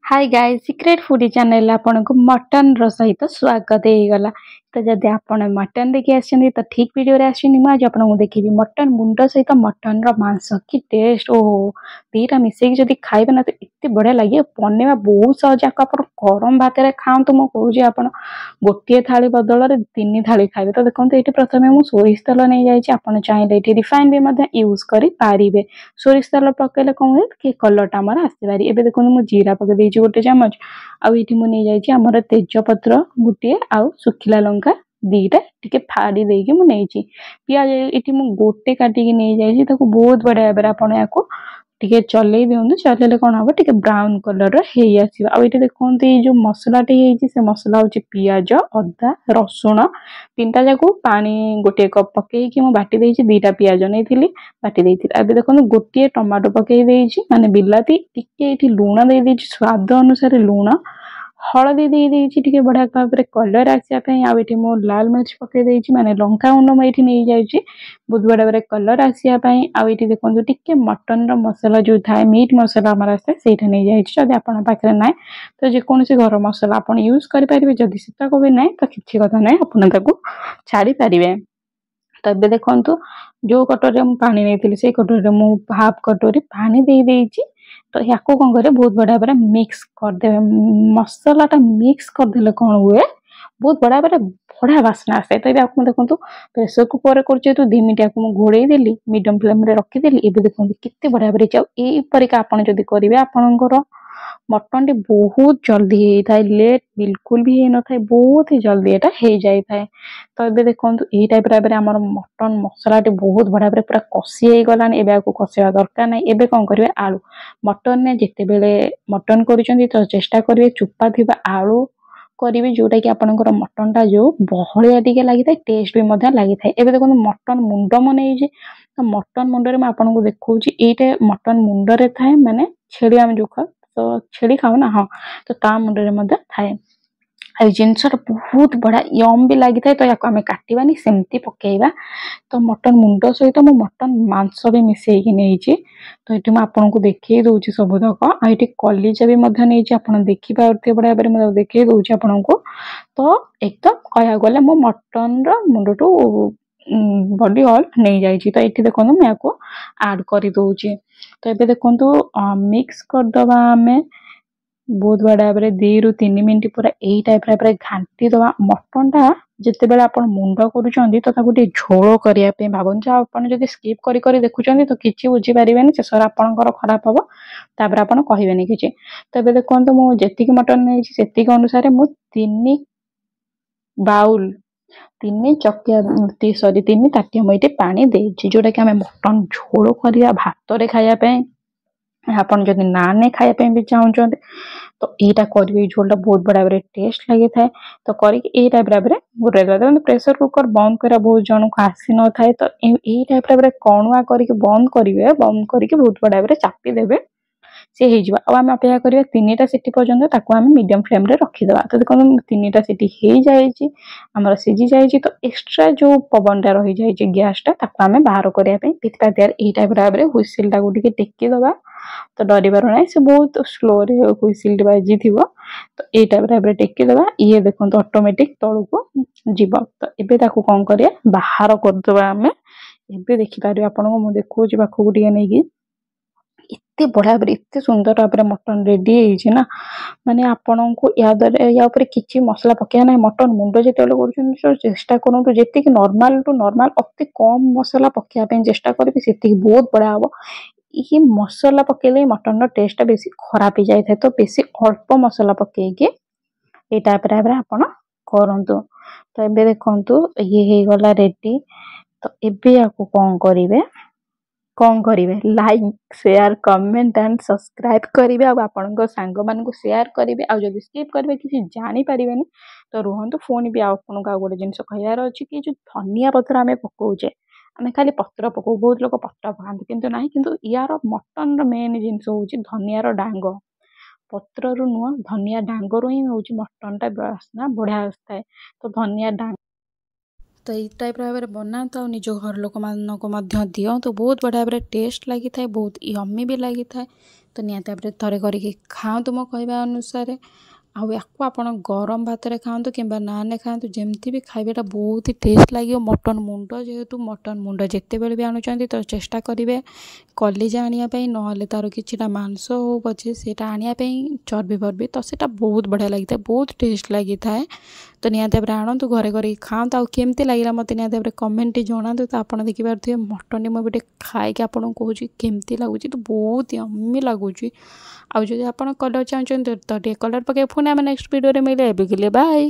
Hi guys secret foodie channel आपको mutton सहित स्वागत होगा। तो जदि आपण मटन देखी आछन तो ठीक वीडियो रे आछन आज आपको देखी मटन मुंड सहित मटन मांस कि टेस्ट ओहो दीटा मिसेक जदि खाइबे ना तो इतने बढ़िया लगे। बनेवा बहुत सहज आप गरम भात खाऊँ मुझे कहूँ आप गोटे थाली बदल में 3 थाली खाइबे। तो देखो ये प्रथम मुझे सोरिष तेल नहीं जाइए आप चाहिए ये रिफाइन भी यूज करें। सोरिष तेल पकेले कौन हुए कि कलरटा आमर आसपारी। एवं देखो मुझे जीरा पकई गोटे चामच आमर तेजपत्र गोटे आउ सुखिला लंका दीटा टिके फाड़ी देकी मुझे पियाज ये गोटे काटिकी नहीं जाइए बहुत बढ़िया भाव आप टिके चलई दिंतु। चलेले कौन हम टिके ब्राउन कलर देखो ये जो मसलाटी से मसला हूँ पियाज अदा रसुण 3टा जाक पानी गोटे कप पकईकी मुझे बाटी देती 2टा पियाज नहीं बाटी देती। अब देखो गोटे टमाटो पकई माने बिलाती टिके लुण दे स्वाद अनुसार लुण हलदी दे देती बढ़िया भाव में कलर आसापी आठ मो लाल मिर्च पकई माने लंका गुंड मुझे नहीं जाइए बहुत बढ़िया भाव कलर आसापी आठ देखो टिके मटन मसला जो थाए मीट मसला आमर आसे से नहीं जाइए। जब आप पाखे ना तो जेकोसी घर मसला आप यूज करेंगे जदि सीता को भी ना तो किसी कथा ना आप छाड़ी पारे। तो ये देखो जो कटोरी पानी नहीं से कटोरी मुझे हाफ कटोरी पानी दे देती। तो या कौन करे बहुत बढ़िया भाव मिक्स करदे मसलाटा मिक्स करदे कौन हुए बहुत बढ़िया भाव बढ़िया बास्ना आसे। तो ये आप देखो प्रेसर कुकर कर 2 मिनट आपको घोड़े देली मीडियम फ्लेम रे रखीदेली। ए देखो कितने बढ़िया भाव यहीपरिका आप करेंगे आपणकर मटन टी बहुत जल्दी होता है लेट बिल्कुल भी हो न था बहुत ही जल्दी एटा हो जाए। तो ये देखो यही टाइप आम मटन मसला टी बहुत बढ़िया भाव पूरा कषि हो गलान। एबे आपको कषिया दरकार ना एबे कौन करेंगे आलू मटन ने जिते बेले मटन करुँच तो चेष्टा करेंगे चुपा थी आलू करेंगे जोटा कि आपंकर मटन टा जो बहलिया टिके लगी था टेस्ट भी लगी था। एबे देखो मटन मुंड मुझे तो मटन मुंडे मैं आपको देखा ये मटन मुंडरे थाए माने छेड़ी आम जो खा तो छेड़ी खाऊ ना हाँ तो ता मुंडे थाए जिनसा बहुत बड़ा यम भी लगी था। तो या आम काटानी सेमती पकेबा। तो मटन मुंड सहित मो मटन मांस भी मिसेकी नहीं। तो ये आपको देखी दूसरी सबुतक आई कलिजा भी नहीं आप देखिपे बढ़िया भाव देखी दूसरी आपको। तो एकदम कह गले मो मटन रुंड टू बॉडी ऑल नहीं जाइए। तो ये देखो मैं आपको आड कर दूची। तो ये देखो मिक्स करदबा आमे बहुत बढ़िया भाव 2 ରୁ 3 मिनट पूरा यही टाइप घाटी दवा मटन टा जिते बेले आप मुंड करुँच तो गोटे झोल करने भावुँ आप स्किप करी देखुं तो किसी बुझीपारे शेष आपंकर खराब हम तापर आप कहे कि। तो ये देखो मुझे मटन नहीं से अनुसार मुझे 3 बाउल 3 चकिया सॉरी 3 ताटिया मुझे पानी देती जोटा कि आम मटन झोल करवा भात खायापी आपन जदि नान खायापी भी चाहते तो यहाँ करेंगे झोलटा बहुत बढ़िया भाव टेस्ट लगी था। तो करके टाइप भाव प्रेसर कुकर बंद करा बहुत जन को आसी न था। तो यही टाइप भाव कणुआ करके बंद करेंगे बंद करके बहुत बढ़िया भाव चापीदेवे सी हो आम अपेक्षा करिया 3टा सीटी पर्यंत आम मीडियम फ्लेम रे रखीदे। तो देखो 3टा सीटी हो जाए आमर सीझी जाए तो एक्सट्रा जो पवनटा रही जाए गैसटा आम बाहर करने यही टाइप भाव हुइसिल टाक टेकीदबा। तो डरबार ना से बहुत स्लो रे हुइसिल बाजी थी। तो ये टाइप भाव टेकीदबा ये देखो ऑटोमेटिक तलू को जीव। तो ये कौन करिया बाहर करदबा आम एबे देखिपारे आपको मुझे देखुची पाखक नहीं इतने बढ़िया भाव इतने सुंदर भाव मटन रेडी है माने आपन को या किसी मसला पकड़ा ना मटन मुंड जो कर चेष्टा करूँ जी नॉर्मल टू नॉर्मल अति कम मसला पकापी चेष्टा करी से बहुत बढ़िया हम। ये मसला पकेले मटन टेस्ट बेसी खराब हो जाए तो बेसी अल्प मसला पकईके ये टाइप आप करतु। तो ये देखु ये गला रेडी। तो ये आपको कौन करेंगे like share comment and subscribe करेंगे आपण सांग मान शेयर करेंगे आ जब स्किप करेंगे किसी जानीपारे तो रुहतु पुणी भी आपको गोटे जिन कहार अच्छी कि जो धनिया पत्र आम पकाचे आम खाली पत्र पकाऊ बहुत लोग पत्र पकाते किंतु ना किंतु यार मटन मेन जिनस हूँ धनियार डांग पत्र रु नुह धनिया डांग रु ही हूँ मटन टा बास्ना बढ़िया आसता है। तो धनिया डांग तो यही टाइप भाव बना तो निज घर लोक दिं तो बहुत बढ़िया भाव टेस्ट लगी था बहुत यम्मी भी लगी था। तो निहाती भाବରେ ଥରେ କରିକି ଖାଆନ୍ତୁ ମୋ କହିବା ଅନୁସାରେ। ଆଉ ୟାକୁ ଆପଣ ଗରମ ଭାତରେ ଖାଆନ୍ତୁ କିମ୍ବା ନାନ୍ରେ ଖାଆନ୍ତୁ, ଯେମିତି ବି ଖାଇବେ ଏଇଟା ବହୁତ ହି ଟେଷ୍ଟ ଲାଗିବ। ମଟନ୍ ମୁଣ୍ଡ, ଯେହେତୁ ମଟନ୍ ମୁଣ୍ଡ ଯେତେବେଳେ ବି ଆଣୁଛନ୍ତି ତ ଚେଷ୍ଟା କରିବେ କଲିଜା ଆଣିବା ପାଇଁ, ନହେଲେ ତା'ର କିଛିଟା ମାଂସ ହଉ ପଛେ ସେଇଟା ଆଣିବା ପାଇଁ, ଚର୍ବି ଫର୍ବି, ତ ସେଇଟା ବହୁତ ବଢ଼ିଆ ଲାଗିଥାଏ, ବହୁତ ଟେଷ୍ଟ ଲାଗିଥାଏ। ତ ନିହାତି ଭାବରେ ଆଣନ୍ତୁ, ଘରେ କରିକି ଖାଆନ୍ତୁ। ଆଉ କେମିତି ଲାଗିଲା ମୋତେ ନିହାତି ଭାବରେ କମେଣ୍ଟରେ ଜଣାନ୍ତୁ। ତ ଆପଣ ଦେଖିପାରୁଥିବେ ମଟନ୍ଟି ମୁଁ ଏବେ ଟିକେ ଖାଇକି ଆପଣଙ୍କୁ କହୁଛି କେମିତି ଲାଗୁଛି। ତ ବହୁତ ୟମ୍ମି ଲାଗୁଛି। ଆଉ ଯଦି ଆପଣ କଲର୍ ଚାହୁଁଛନ୍ତି ତ ଟିକେ କଲର୍ ପକାଇ ପୁଣି ଆମେ ନେକ୍ସଟ ଭିଡ଼ିଓରେ ମିଳିଲେ। ଏବେ ବାଏ।